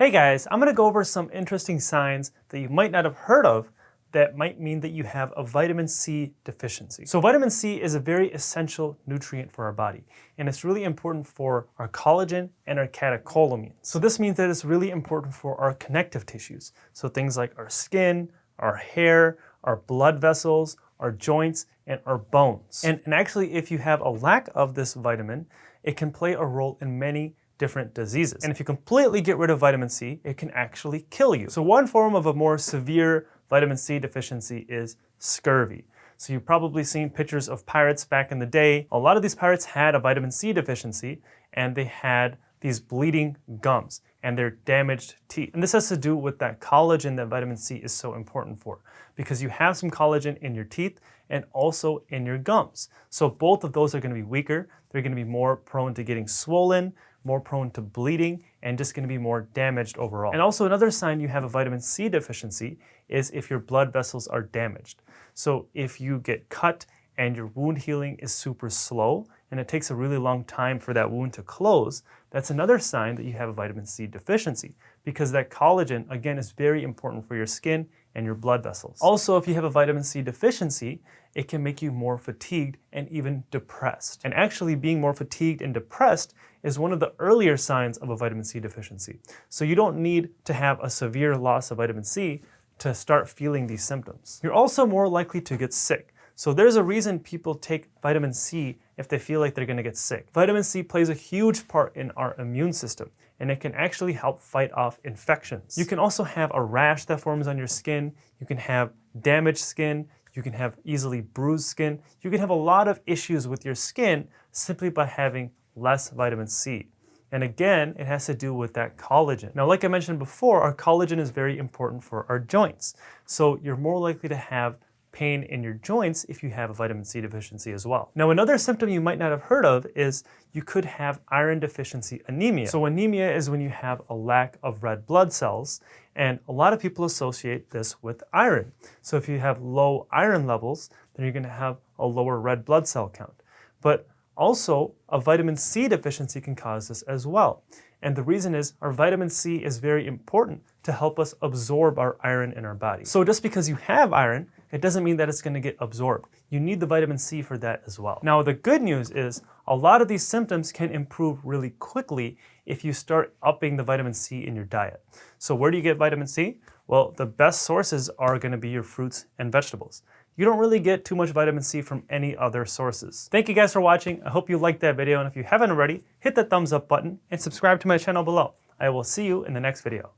Hey guys, I'm going to go over some interesting signs that you might not have heard of that might mean that you have a vitamin C deficiency. So vitamin C is a very essential nutrient for our body, and it's really important for our collagen and our catecholamines. So this means that it's really important for our connective tissues. So things like our skin, our hair, our blood vessels, our joints, and our bones. And actually, if you have a lack of this vitamin, it can play a role in many different diseases. And if you completely get rid of vitamin C, it can actually kill you. So one form of a more severe vitamin C deficiency is scurvy. So you've probably seen pictures of pirates back in the day. A lot of these pirates had a vitamin C deficiency, and they had these bleeding gums and their damaged teeth. And this has to do with that collagen that vitamin C is so important for, because you have some collagen in your teeth and also in your gums. So both of those are going to be weaker. They're going to be more prone to getting swollen, more prone to bleeding, and just going to be more damaged overall. And also another sign you have a vitamin C deficiency is if your blood vessels are damaged. So if you get cut and your wound healing is super slow and it takes a really long time for that wound to close, that's another sign that you have a vitamin C deficiency, because that collagen, again, is very important for your skin and your blood vessels. Also, if you have a vitamin C deficiency, it can make you more fatigued and even depressed. And actually, being more fatigued and depressed is one of the earlier signs of a vitamin C deficiency. So you don't need to have a severe loss of vitamin C to start feeling these symptoms. You're also more likely to get sick. So there's a reason people take vitamin C if they feel like they're going to get sick. Vitamin C plays a huge part in our immune system, and it can actually help fight off infections. You can also have a rash that forms on your skin. You can have damaged skin. You can have easily bruised skin. You can have a lot of issues with your skin simply by having less vitamin C. And again, it has to do with that collagen. Now, like I mentioned before, our collagen is very important for our joints. So you're more likely to have pain in your joints if you have a vitamin C deficiency as well. Now, another symptom you might not have heard of is you could have iron deficiency anemia. So anemia is when you have a lack of red blood cells, and a lot of people associate this with iron. So if you have low iron levels, then you're going to have a lower red blood cell count. But also, a vitamin C deficiency can cause this as well. And the reason is our vitamin C is very important to help us absorb our iron in our body. So just because you have iron, it doesn't mean that it's going to get absorbed. You need the vitamin C for that as well. Now, the good news is a lot of these symptoms can improve really quickly if you start upping the vitamin C in your diet. So where do you get vitamin C? Well, the best sources are going to be your fruits and vegetables. You don't really get too much vitamin C from any other sources. Thank you guys for watching. I hope you liked that video, and if you haven't already, hit the thumbs up button and subscribe to my channel below. I will see you in the next video.